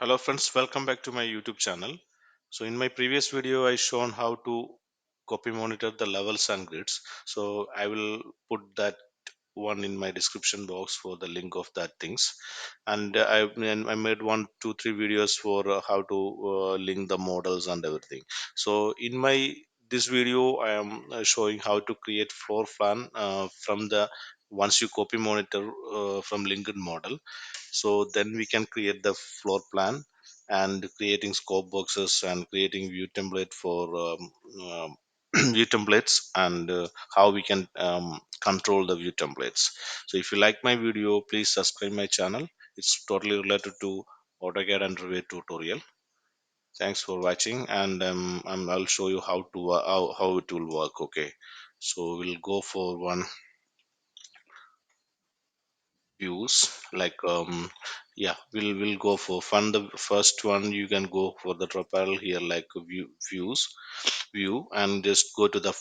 Hello friends, welcome back to my YouTube channel. So in my previous video I shown how to copy monitor the levels and grids. So I will put that one in my description box for the link of that things. And I made one, two, three videos for how to link the models and everything. So in my this video I am showing how to create floor plan from the once you copy monitor from linked model. So then we can create the floor plan and creating scope boxes and creating view template for view templates and how we can control the view templates. So if you like my video, please subscribe my channel. It's totally related to AutoCAD and Revit tutorial. Thanks for watching, and I'll show you how to how it will work. Okay, so we'll go for one views like yeah, we'll go for fun. The first one you can go for the drop arrow here like view and just go to the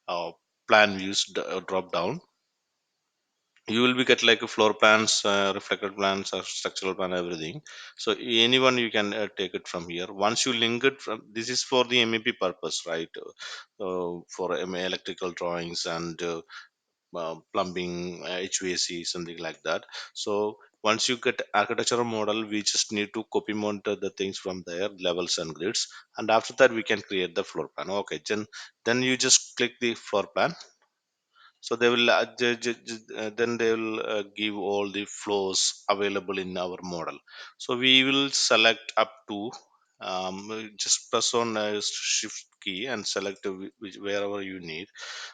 uh, plan views drop down. You will be get like a floor plans, reflected plans, or structural plan, everything. So anyone you can take it from here. Once you link it from, this is for the map purpose, right? For electrical drawings and plumbing, HVAC, something like that. So once you get architectural model, we just need to copy monitor the things from there, levels and grids, and after that we can create the floor plan. Okay, then you just click the floor plan. So they will then they will give all the flows available in our model. So we will select up to just press on shift key and select wherever you need.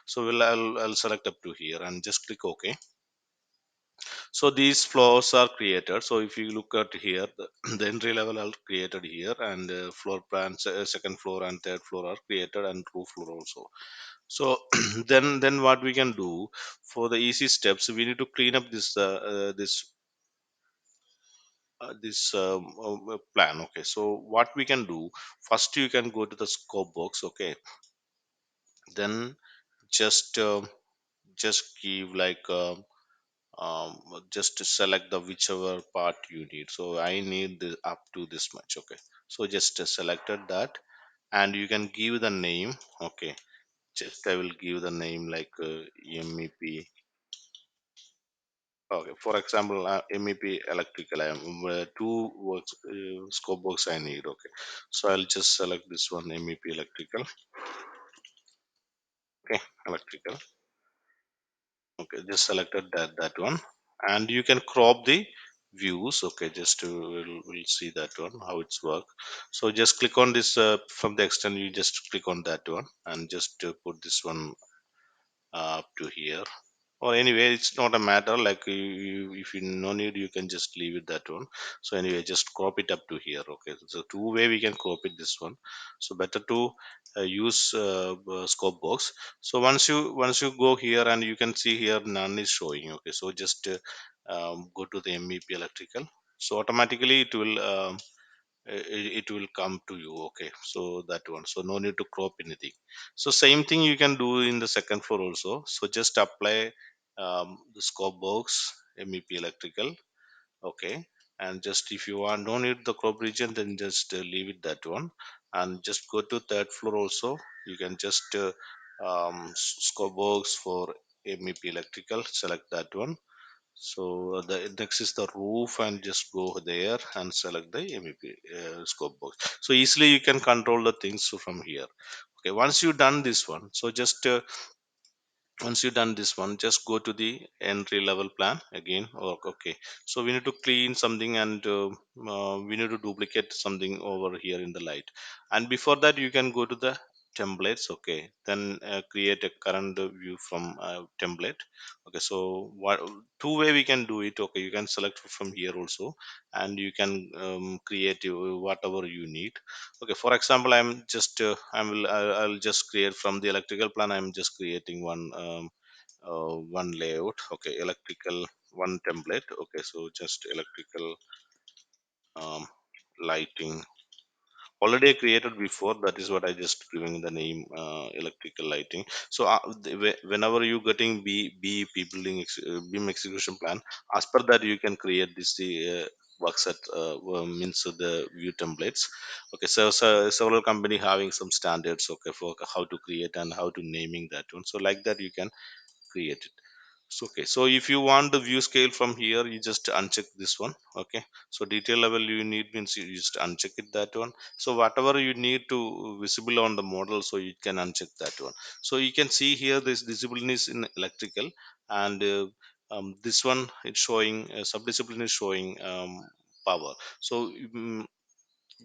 So I'll select up to here and just click OK. So these floors are created. So if you look at here, the entry level are created here, and floor plans, second floor and third floor are created, and roof floor also. So then what we can do for the easy steps, we need to clean up this plan. Okay, so what we can do first, you can go to the scope box. Okay, then just just give like just to select the whichever part you need. So I need the up to this much. Okay, so just selected that, and you can give the name. Okay, just I will give the name like mep. Okay, for example, mep electrical. I am two works, scope works I need. Okay, so I'll just select this one, mep electrical. Okay, electrical. Okay, just selected that one, and you can crop the views. Okay, just to we'll see that one how it's work. So just click on this from the extent, you just click on that one and just put this one up to here. Or anyway, it's not a matter like if you no need, you can just leave it that one. So anyway, just crop it up to here. Okay, so two way we can crop it this one. So better to use scope box. So once you go here, and you can see here none is showing. Okay, so just go to the mep electrical. So automatically it will it will come to you. Okay, so that one, so no need to crop anything. So same thing you can do in the second floor also. So just apply the scope box, mep electrical. Okay, and just if you want no need the crop region, then just leave it that one, and just go to third floor also. You can just scope box for mep electrical, select that one. So the next is the roof, and just go there and select the MEP scope box. So easily you can control the things from here. Okay, once you done this one, so just once you done this one, just go to the entry level plan again. Oh, okay, so we need to clean something, and we need to duplicate something over here in the light. And before that, you can go to the templates. Okay, then create a current view from template. Okay, so what two way we can do it. Okay, you can select from here also, and you can create whatever you need. Okay, for example, I'm just I'll just create from the electrical plan. I'm just creating one layout. Okay, electrical one template. Okay, so just electrical um, lighting already created before. That is what I just giving the name, electrical lighting. So whenever you getting BEP building beam execution plan, as per that you can create this works at means the view templates. Okay, so several company having some standards, okay, for how to create and how to naming that one. So like that you can create it. So okay, so if you want the view scale from here, you just uncheck this one. Okay, so detail level you need means you just uncheck it, that one. So whatever you need to visible on the model, so you can uncheck that one. So you can see here this discipline is in electrical, and this one it's showing subdiscipline is showing power. So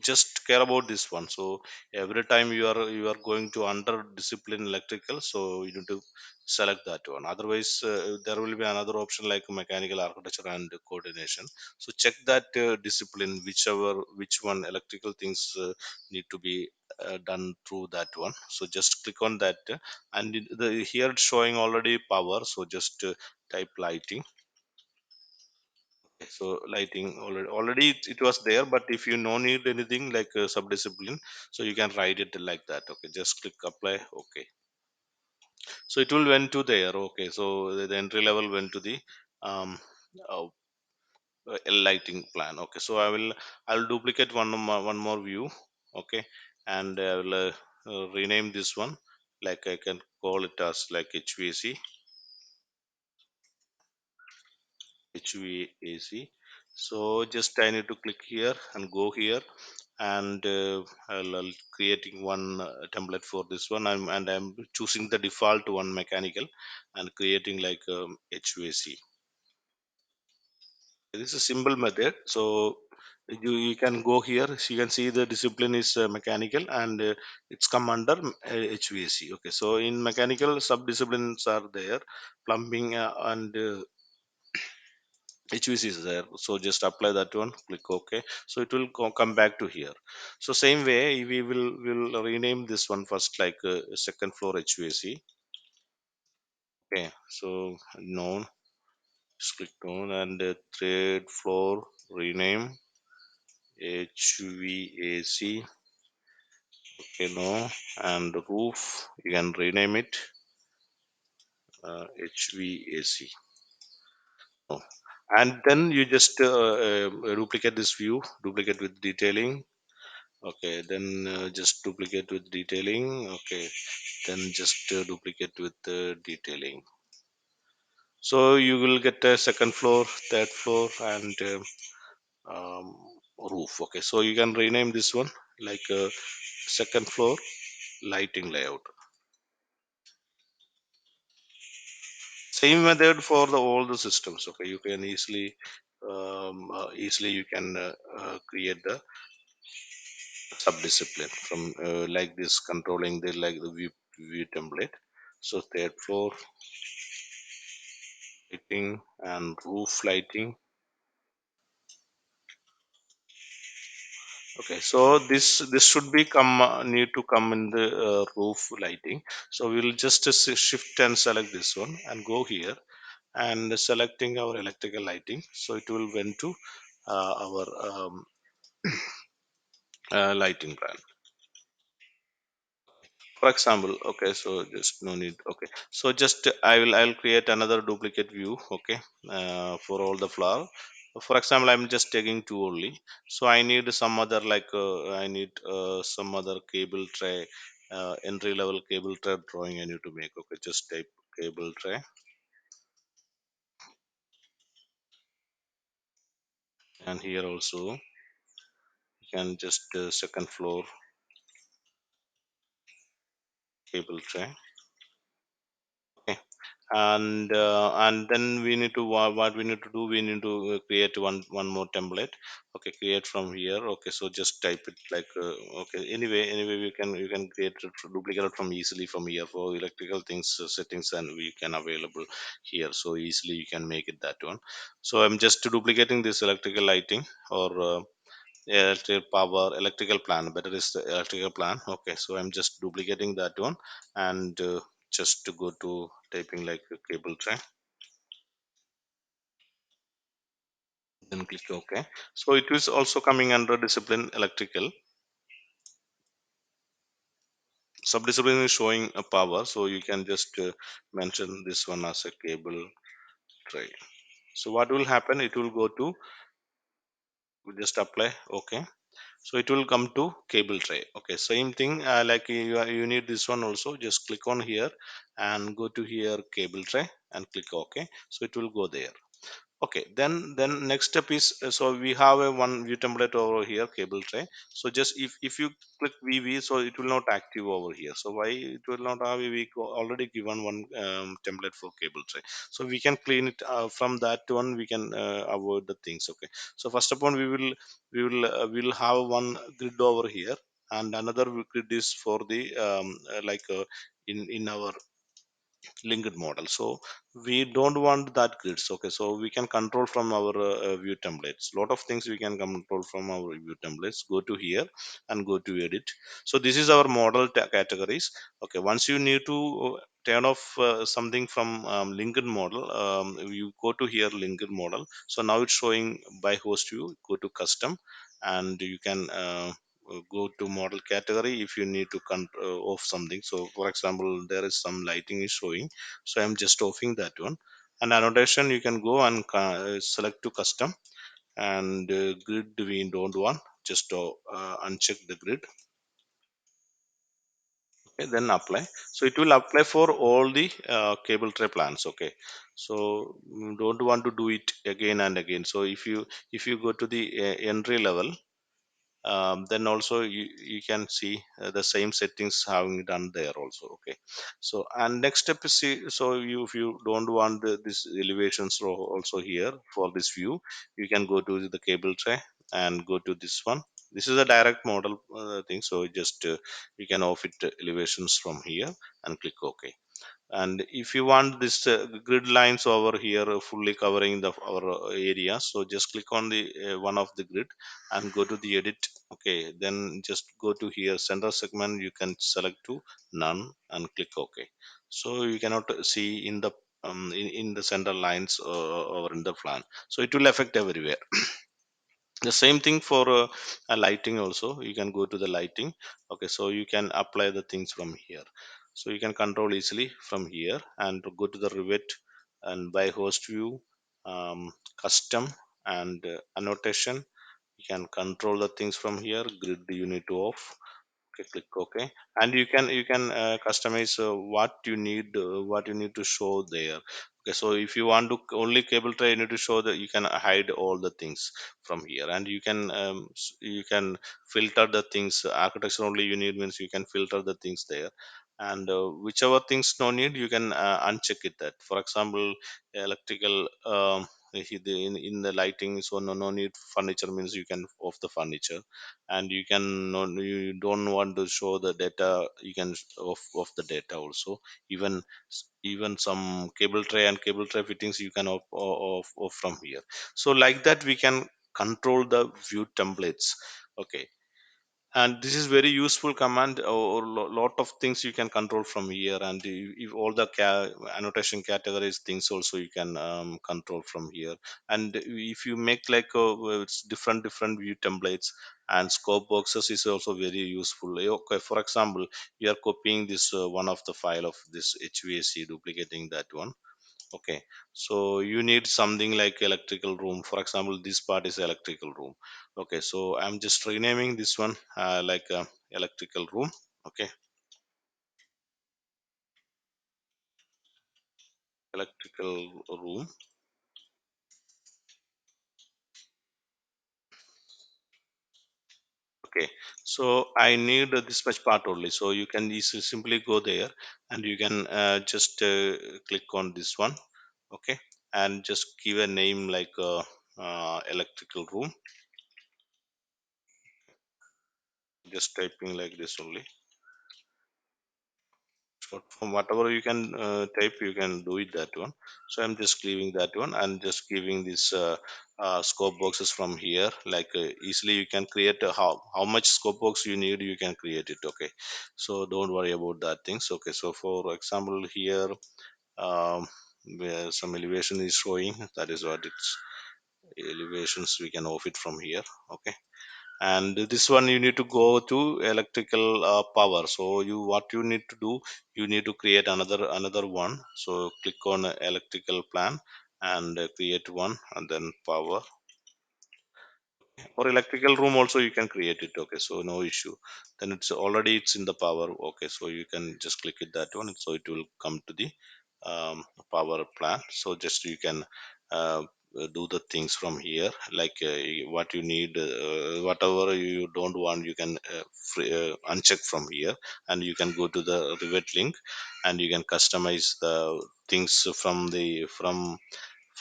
just care about this one. So every time you are going to under discipline electrical, so you need to select that one. Otherwise there will be another option like mechanical architecture and coordination. So check that discipline, which one electrical things need to be done through that one. So just click on that and here it's showing already power, so just type lighting. So lighting already it was there, but if you no need anything like sub-discipline, so you can write it like that. Okay, just click apply. Okay, so it will went to there. Okay, so the entry level went to the um uh, lighting plan. Okay, so I'll duplicate one more view. Okay, and I will rename this one, like I can call it as like HVAC. So just I need to click here and go here, and I'll creating one template for this one. I'm choosing the default one mechanical and creating like HVAC. This is a simple method. So you can go here. So you can see the discipline is mechanical, and it's come under HVAC. Okay, so in mechanical sub disciplines are there, plumbing and HVC is there. So just apply that one, click OK. So it will come back to here. So same way will rename this one first like second floor HVAC. Okay, so known, just click known, and third floor rename HVAC. Okay, no, and roof you can rename it HVAC. Oh. And then you just duplicate this view, duplicate with detailing. Okay, then just duplicate with detailing. Okay, then just duplicate with detailing. So you will get a second floor, third floor, and roof. Okay, so you can rename this one like second floor lighting layout. Same method for the all the systems. Okay, you can easily you can create the sub-discipline from like this, controlling the like the view template. So third floor lighting and roof lighting. Okay, so this should be come need to come in the roof lighting. So we'll just shift and select this one and go here and selecting our electrical lighting, so it will went to our lighting plan. For example, okay, so just no need. Okay, so just I'll create another duplicate view. Okay, for all the flower. For example, I'm just taking two only. So I need some other like I need some other cable tray, entry level cable tray drawing I need to make. Okay, just type cable tray, and here also you can just second floor cable tray. Okay, and then we need to what we need to do, we need to create one more template. Okay, create from here. Okay, so just type it like okay, anyway you can create it, duplicate it from easily from here for electrical things settings, and we can available here, so easily you can make it that one. So I'm just duplicating this electrical lighting or electrical power electrical plan, better is the electrical plan. Okay, so I'm just duplicating that one, and just to go to typing like a cable tray, then click OK. So it is also coming under discipline electrical. Subdiscipline is showing a power, so you can just mention this one as a cable tray. So what will happen, it will go to we just apply. Okay, so it will come to cable tray. Okay, same thing, like you need this one also. Just click on here and go to here cable tray and click OK. So it will go there. Okay, then next step is, so we have a one view template over here cable tray. So just if you click VV, so it will not active over here. So why it will not have, we already given one template for cable tray. So we can clean it from that one. We can avoid the things. Okay, so first of all we will have one grid over here, and another grid is for the in our linked model. So we don't want that grids. Okay, so we can control from our view templates. Lot of things we can control from our view templates. Go to here and go to edit. So this is our model categories. Okay, once you need to turn off something from linked model, you go to here linked model. So now it's showing by host view. Go to custom, and you can go to model category if you need to off something. So for example, there is some lighting is showing, so I'm just offing that one. And annotation, you can go and select to custom, and grid we don't want. Just uncheck the grid. Okay, then apply. So it will apply for all the cable tray plans. Okay, so don't want to do it again and again. So if you go to the entry level, then also you can see the same settings having done there also. Okay, so and next step is, see, so if you don't want this elevations row also here for this view, you can go to the cable tray and go to this one. This is a direct model thing, so just you can off it elevations from here and click OK. And if you want this grid lines over here fully covering the our area, so just click on the one of the grid and go to the edit. Okay, then just go to here center segment, you can select to none and click OK. So you cannot see in the in the center lines or in the plan, so it will affect everywhere. The same thing for lighting also. You can go to the lighting. Okay, so you can apply the things from here. So you can control easily from here and go to the Revit and by host view, custom, and annotation. You can control the things from here. Grid you need to off. Okay, click OK. And you can customize what you need to show there. Okay, so if you want to only cable tray, you need to show that you can hide all the things from here. And you can you can filter the things. Architecture only you need means you can filter the things there. And whichever things no need, you can uncheck it. That for example, electrical, in the lighting, so no need furniture means you can off the furniture. And you can no, you don't want to show the data, you can off the data also. Even some cable tray and cable tray fittings you can off from here. So like that we can control the view templates. Okay, and this is very useful command, or lot of things you can control from here. And if all the annotation categories things also you can control from here. And if you make like it's different view templates, and scope boxes is also very useful. Okay, for example, you are copying this one of the file of this HVAC, duplicating that one. Okay, so you need something like electrical room. For example, this part is electrical room. Okay, so I'm just renaming this one like electrical room. Okay, electrical room. Okay, so I need this much part only. So you can simply go there, and you can just click on this one. Okay, and just give a name like electrical room. Just typing like this only. So from whatever you can type, you can do it that one. So I'm just leaving that one and just giving this scope boxes from here. Like easily you can create how much scope box you need, you can create it. Okay, so don't worry about that things. Okay, so for example here, um, where some elevation is showing, that is what it's elevations, we can off it from here. Okay, and this one you need to go to electrical power. So what you need to do, you need to create another one. So click on electrical plan and create one, and then power. or electrical room also you can create it. Okay, so no issue. Then it's in the power. Okay, so you can just click it that one, so it will come to the power plan. So just you can do the things from here, like what you need, whatever you don't want, you can uncheck from here, and you can go to the Revit link, and you can customize the things from the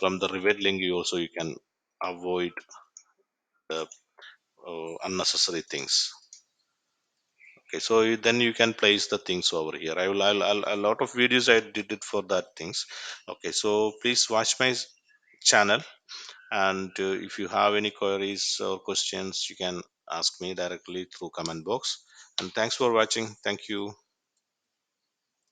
Revit link. You also you can avoid the unnecessary things. Okay, so then you can place the things over here. I'll a lot of videos I did it for that things. Okay, so please watch my channel, and if you have any queries or questions, you can ask me directly through comment box. And thanks for watching. Thank you.